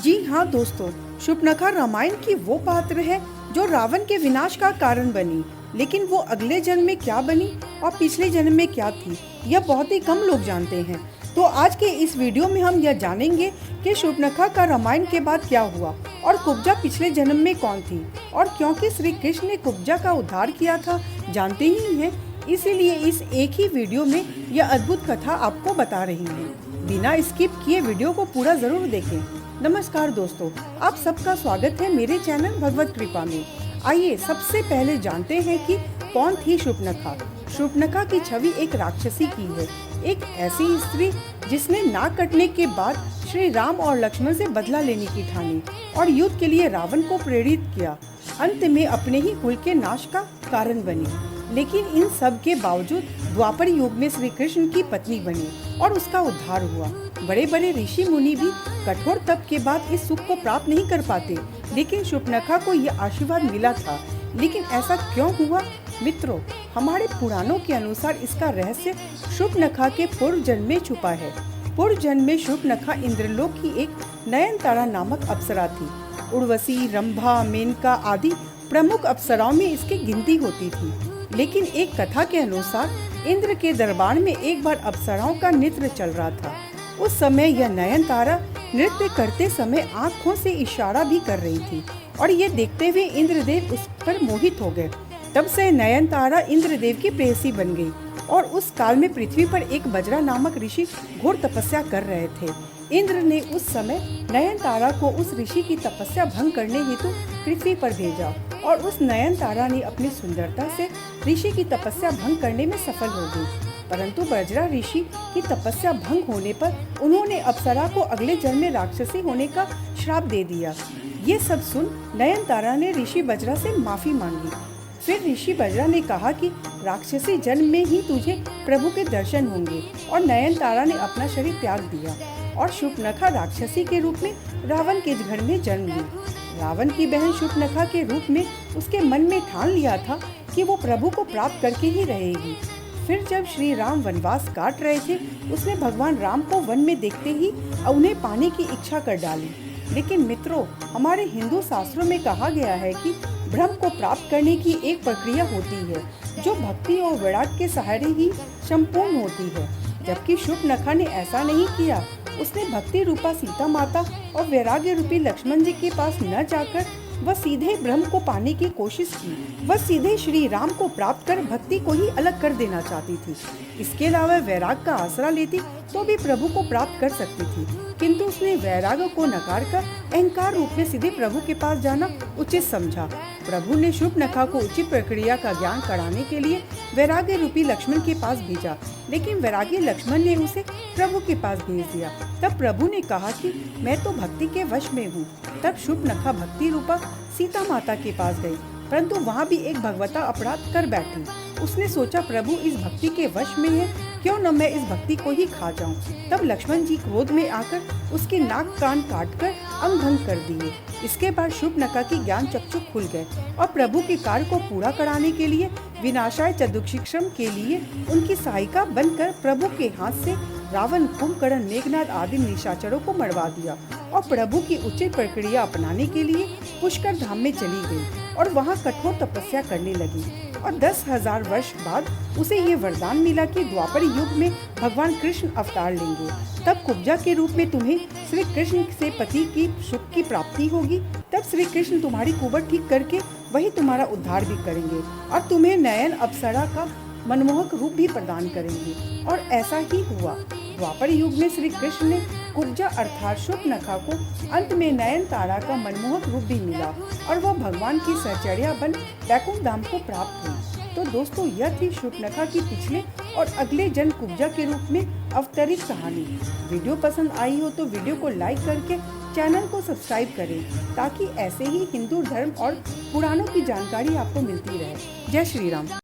जी हाँ दोस्तों, शूर्पणखा रामायण की वो पात्र है जो रावण के विनाश का कारण बनी, लेकिन वो अगले जन्म में क्या बनी और पिछले जन्म में क्या थी, यह बहुत ही कम लोग जानते हैं। तो आज के इस वीडियो में हम यह जानेंगे कि शूर्पणखा का रामायण के बाद क्या हुआ और कुब्जा पिछले जन्म में कौन थी, और क्योंकि श्री कृष्ण ने कुब्जा का उद्धार किया था जानते ही हैं, इसीलिए इस एक ही वीडियो में यह अद्भुत कथा आपको बता रही है। बिना स्किप किए वीडियो को पूरा जरूर देखें। नमस्कार दोस्तों, आप सबका स्वागत है मेरे चैनल भगवत कृपा में। आइए सबसे पहले जानते हैं कि कौन थी शूर्पणखा। शूर्पणखा की छवि एक राक्षसी की है, एक ऐसी स्त्री जिसने नाक कटने के बाद श्री राम और लक्ष्मण से बदला लेने की ठानी और युद्ध के लिए रावण को प्रेरित किया। अंत में अपने ही कुल के नाश का कारण बनी, लेकिन इन सब के बावजूद द्वापर युग में श्री कृष्ण की पत्नी बनी और उसका उद्धार हुआ। बड़े बड़े ऋषि मुनि भी कठोर तप के बाद इस सुख को प्राप्त नहीं कर पाते, लेकिन शूर्पणखा को यह आशीर्वाद मिला था। लेकिन ऐसा क्यों हुआ मित्रों? हमारे पुराणों के अनुसार इसका रहस्य शूर्पणखा के पूर्व जन्म में छुपा है। पूर्व जन्म में शूर्पणखा इंद्रलोक की एक नयनतारा नामक अप्सरा थी। उर्वशी, रंभा, मेनका आदि प्रमुख अप्सराओं में इसकी गिनती होती थी। लेकिन एक कथा के अनुसार इंद्र के दरबार में एक बार अप्सराओं का नृत्य चल रहा था। उस समय यह नयनतारा नृत्य करते समय आँखों से इशारा भी कर रही थी और ये देखते हुए इंद्रदेव उस पर मोहित हो गए। तब से नयनतारा इंद्रदेव की प्रेयसी बन गई और उस काल में पृथ्वी पर एक बजरा नामक ऋषि घोर तपस्या कर रहे थे। इंद्र ने उस समय नयनतारा को उस ऋषि की तपस्या भंग करने हेतु पृथ्वी पर भेजा और उस नयनतारा ने अपनी सुंदरता से ऋषि की तपस्या भंग करने में सफल हो गई। परंतु बजरा ऋषि की तपस्या भंग होने पर उन्होंने अप्सरा को अगले जन्म में राक्षसी होने का श्राप दे दिया। ये सब सुन नयनतारा ने ऋषि बजरा से माफी मांगी। फिर ऋषि बजरा ने कहा कि राक्षसी जन्म में ही तुझे प्रभु के दर्शन होंगे, और नयनतारा ने अपना शरीर त्याग दिया और शूर्पणखा राक्षसी के रूप में रावण के घर में जन्म ली। रावण की बहन शूर्पणखा के रूप में उसके मन में ठान लिया था कि वो प्रभु को प्राप्त करके ही रहेगी। फिर जब श्री राम वनवास काट रहे थे, उसने भगवान राम को वन में देखते ही उन्हें पाने की इच्छा कर डाली। लेकिन मित्रों, हमारे हिंदू शास्त्रों में कहा गया है कि ब्रह्म को प्राप्त करने की एक प्रक्रिया होती है जो भक्ति और वैराग्य के सहारे ही संपूर्ण होती है, जबकि शूर्पणखा ने ऐसा नहीं किया। उसने भक्ति रूपा सीता माता और वैराग्य रूपी लक्ष्मण जी के पास न जाकर वह सीधे ब्रह्म को पाने की कोशिश की। वह सीधे श्री राम को प्राप्त कर भक्ति को ही अलग कर देना चाहती थी। इसके अलावा वैराग का आसरा लेती तो भी प्रभु को प्राप्त कर सकती थी, किंतु उसने वैराग को नकार कर अहंकार रूप में सीधे प्रभु के पास जाना उचित समझा। प्रभु ने शूर्पणखा को उचित प्रक्रिया का ज्ञान कराने के लिए वैराग्य रूपी लक्ष्मण के पास भेजा, लेकिन वैरागी लक्ष्मण ने उसे प्रभु के पास भेज दिया। तब प्रभु ने कहा कि मैं तो भक्ति के वश में हूँ। तब शूर्पणखा भक्ति रूपा सीता माता के पास गई, परंतु वहाँ भी एक भगवता अपराध कर बैठी। उसने सोचा प्रभु इस भक्ति के वश में है, क्यों न मैं इस भक्ति को ही खा जाऊं। तब लक्ष्मण जी क्रोध में आकर उसके नाक कान काटकर अंग भंग कर दिए। इसके बाद शूर्पणखा की ज्ञान चक्षु खुल गए और प्रभु के कार्य को पूरा कराने के लिए विनाशाय चतुष्षिक्षम के लिए उनकी सहायिका बनकर प्रभु के हाथ से रावण, कुंभकर्ण, मेघनाद आदि निशाचरों को मरवा दिया और प्रभु की उचित प्रक्रिया अपनाने के लिए पुष्कर धाम में चली गई और वहाँ कठोर तपस्या करने लगी। और 10,000 वर्ष बाद उसे ये वरदान मिला कि द्वापर युग में भगवान कृष्ण अवतार लेंगे। तब कुब्जा के रूप में तुम्हें श्री कृष्ण से पति की सुख की प्राप्ति होगी। तब श्री कृष्ण तुम्हारी कुंवर ठीक करके वही तुम्हारा उद्धार भी करेंगे और तुम्हें नयन अप्सरा का मनमोहक रूप भी प्रदान करेंगे। और ऐसा ही हुआ। द्वापर युग में श्री कृष्ण ने कुब्जा अर्थात शूर्पणखा को अंत में नयनतारा का मनमोहक रूप भी मिला और वह भगवान की सहचर्या बन वैकुंठ धाम को प्राप्त हुई। तो दोस्तों, यह थी शूर्पणखा की पिछले और अगले जन्म कुब्जा के रूप में अवतरित कहानी। वीडियो पसंद आई हो तो वीडियो को लाइक करके चैनल को सब्सक्राइब करें, ताकि ऐसे ही हिंदू धर्म और पुराणों की जानकारी आपको मिलती रहे। जय श्री राम।